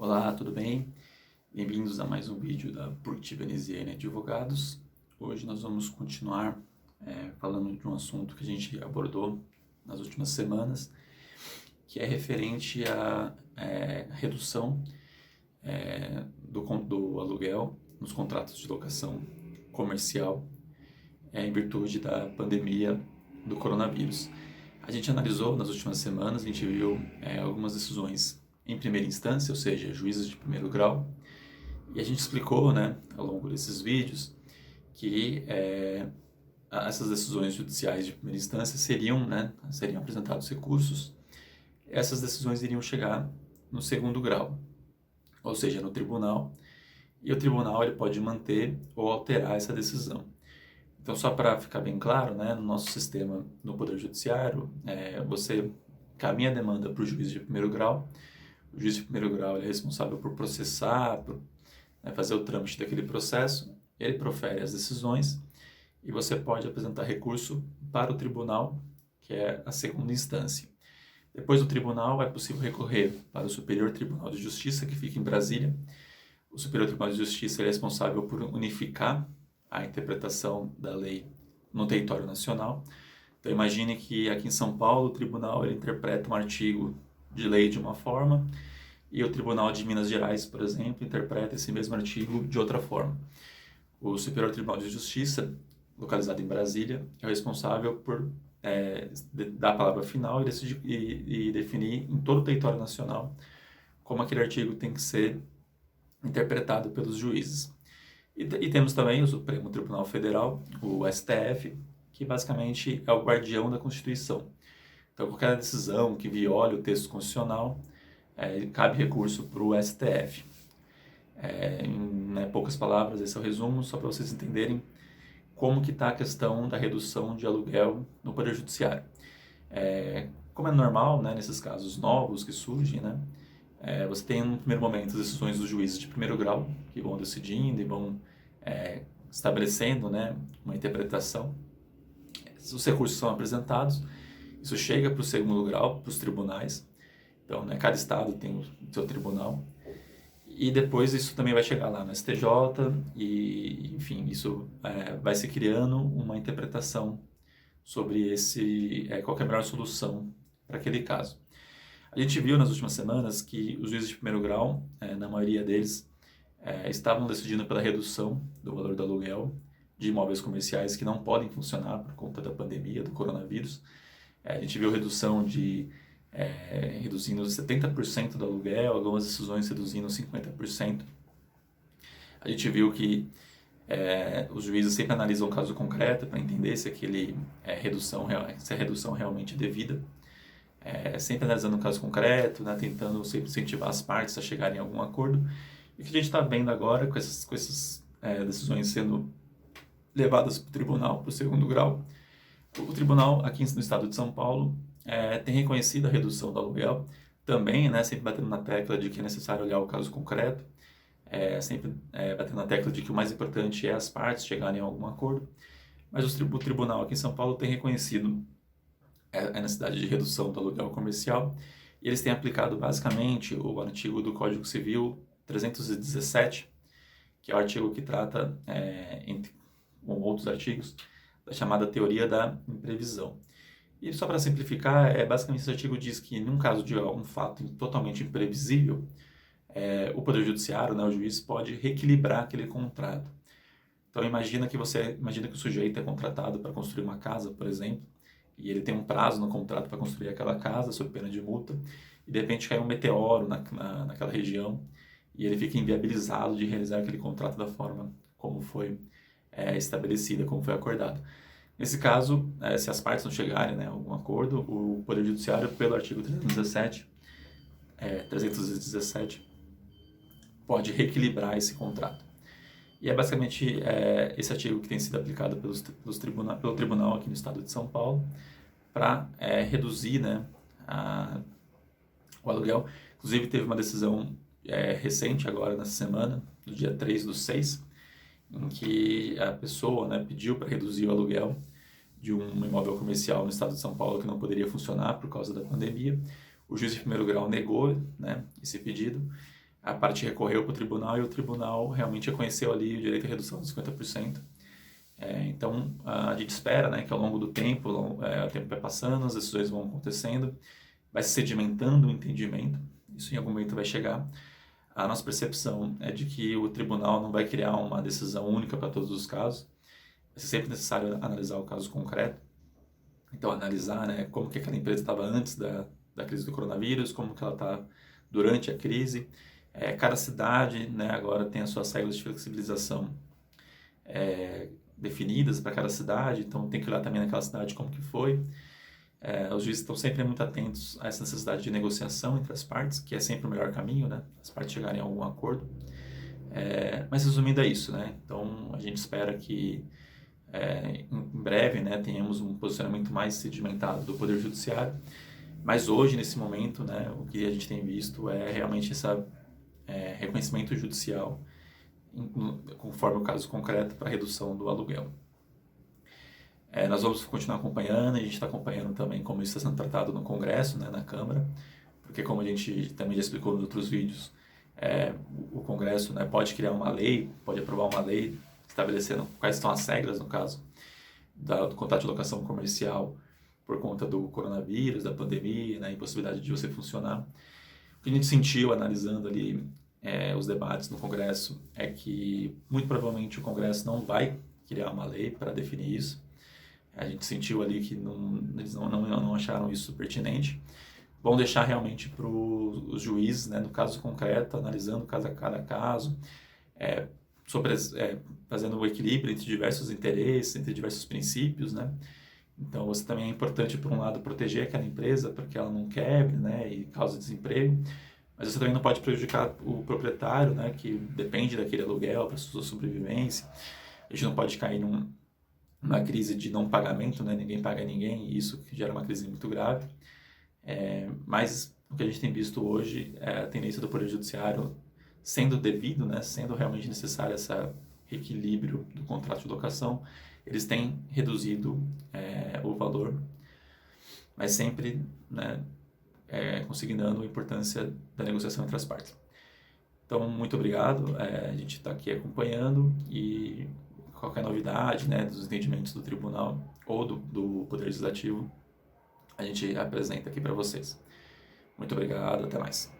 Olá, tudo bem? Bem-vindos a mais um vídeo da Purti Veneziane Advogados. Hoje nós vamos continuar falando de um assunto que a gente abordou nas últimas semanas, que é referente à redução do aluguel nos contratos de locação comercial em virtude da pandemia do coronavírus. A gente analisou nas últimas semanas, a gente viu algumas decisões em primeira instância, ou seja, juízes de primeiro grau, e a gente explicou, ao longo desses vídeos, que essas decisões judiciais de primeira instância seriam apresentados recursos, essas decisões iriam chegar no segundo grau, ou seja, no tribunal, e o tribunal ele pode manter ou alterar essa decisão. Então, só para ficar bem claro, no nosso sistema no Poder Judiciário, você caminha a demanda para o juiz de primeiro grau. O juiz de primeiro grau ele é responsável por processar, por fazer o trâmite daquele processo. Ele profere as decisões e você pode apresentar recurso para o tribunal, que é a segunda instância. Depois do tribunal, é possível recorrer para o Superior Tribunal de Justiça, que fica em Brasília. O Superior Tribunal de Justiça ele é responsável por unificar a interpretação da lei no território nacional. Então, imagine que aqui em São Paulo o tribunal ele interpreta um artigo de lei de uma forma e o Tribunal de Minas Gerais, por exemplo, interpreta esse mesmo artigo de outra forma. O Superior Tribunal de Justiça, localizado em Brasília, é o responsável por dar a palavra final e definir em todo o território nacional como aquele artigo tem que ser interpretado pelos juízes. E temos também o Supremo Tribunal Federal, o STF, que basicamente é o guardião da Constituição. Então, qualquer decisão que viole o texto constitucional, cabe recurso para o STF. Em poucas palavras, esse é o resumo, só para vocês entenderem como que está a questão da redução de aluguel no Poder Judiciário. Como é normal, nesses casos novos que surgem, você tem no primeiro momento as decisões dos juízes de primeiro grau, que vão decidindo e vão estabelecendo uma interpretação. Os recursos são apresentados, isso chega para o segundo grau, para os tribunais. Então, cada estado tem o seu tribunal. E depois isso também vai chegar lá no STJ e, enfim, isso vai se criando uma interpretação sobre qual que é a melhor solução para aquele caso. A gente viu nas últimas semanas que os juízes de primeiro grau, na maioria deles, estavam decidindo pela redução do valor do aluguel de imóveis comerciais que não podem funcionar por conta da pandemia, do coronavírus. A gente viu redução reduzindo 70% do aluguel, algumas decisões reduzindo 50%. A gente viu que os juízes sempre analisam o caso concreto para entender se a redução realmente é devida. Sempre analisando o caso concreto, tentando sempre incentivar as partes a chegarem a algum acordo. E o que a gente está vendo agora, com essas decisões sendo levadas para o tribunal, para o segundo grau, o tribunal aqui no estado de São Paulo tem reconhecido a redução do aluguel, também sempre batendo na tecla de que é necessário olhar o caso concreto, sempre batendo na tecla de que o mais importante é as partes chegarem a algum acordo, mas o tribunal aqui em São Paulo tem reconhecido a necessidade de redução do aluguel comercial, e eles têm aplicado basicamente o artigo do Código Civil 317, que é o artigo que trata, com outros artigos, da chamada teoria da imprevisão. E só para simplificar, basicamente esse artigo diz que, num caso de algum fato totalmente imprevisível, o Poder Judiciário, o juiz, pode reequilibrar aquele contrato. Então, imagina que o sujeito é contratado para construir uma casa, por exemplo, e ele tem um prazo no contrato para construir aquela casa, sob pena de multa, e de repente cai um meteoro naquela região, e ele fica inviabilizado de realizar aquele contrato da forma como foi estabelecida, como foi acordado. Nesse caso, se as partes não chegarem a algum acordo, o Poder Judiciário, pelo artigo 317, pode reequilibrar esse contrato. E é basicamente esse artigo que tem sido aplicado pelo tribunal aqui no estado de São Paulo para reduzir o aluguel. Inclusive, teve uma decisão recente, agora nessa semana, no dia 3/6, em que a pessoa pediu para reduzir o aluguel de um imóvel comercial no estado de São Paulo que não poderia funcionar por causa da pandemia. O juiz de primeiro grau negou esse pedido, a parte recorreu para o tribunal e o tribunal realmente reconheceu ali o direito à redução de 50%. Então, a gente espera, né, que ao longo do tempo, o tempo vai passando, as decisões vão acontecendo, vai se sedimentando o entendimento, isso em algum momento vai chegar. A nossa percepção é de que o tribunal não vai criar uma decisão única para todos os casos, vai ser sempre necessário analisar o caso concreto. Então, analisar, né, como que aquela empresa estava antes da crise do coronavírus, como que ela está durante a crise. Cada cidade, né, agora tem as suas regras de flexibilização definidas para cada cidade, então tem que olhar também naquela cidade como que foi. Os juízes estão sempre muito atentos a essa necessidade de negociação entre as partes, que é sempre o melhor caminho, né, as partes chegarem a algum acordo. Mas resumindo é isso, né, então a gente espera que em breve, né, tenhamos um posicionamento mais sedimentado do Poder Judiciário, mas hoje, nesse momento, né, o que a gente tem visto é realmente esse reconhecimento judicial, conforme o caso concreto, para a redução do aluguel. Nós vamos continuar acompanhando, a gente está acompanhando também como isso está sendo tratado no Congresso, né, na Câmara, porque como a gente também já explicou nos outros vídeos, o Congresso, né, pode criar uma lei, pode aprovar uma lei estabelecendo quais são as regras, no caso, do contrato de locação comercial por conta do coronavírus, da pandemia, né, impossibilidade de você funcionar. O que a gente sentiu analisando ali os debates no Congresso é que muito provavelmente o Congresso não vai criar uma lei para definir isso. A gente sentiu ali que eles não acharam isso pertinente. Vão deixar realmente para os juízes, né, no caso concreto, analisando cada caso, fazendo o equilíbrio entre diversos interesses, entre diversos princípios, né? Então, você também é importante, por um lado, proteger aquela empresa para que ela não quebre, né, e cause desemprego, mas você também não pode prejudicar o proprietário, né, que depende daquele aluguel para sua sobrevivência. A gente não pode cair numa crise de não pagamento, né, ninguém paga ninguém, e isso gera uma crise muito grave. Mas o que a gente tem visto hoje é a tendência do Poder Judiciário sendo devido, né, sendo realmente necessário esse equilíbrio do contrato de locação, eles têm reduzido o valor, mas sempre, né, consignando a importância da negociação entre as partes. Então, muito obrigado, a gente está aqui acompanhando e qualquer novidade, né, dos entendimentos do tribunal ou do Poder Legislativo, a gente apresenta aqui para vocês. Muito obrigado, até mais.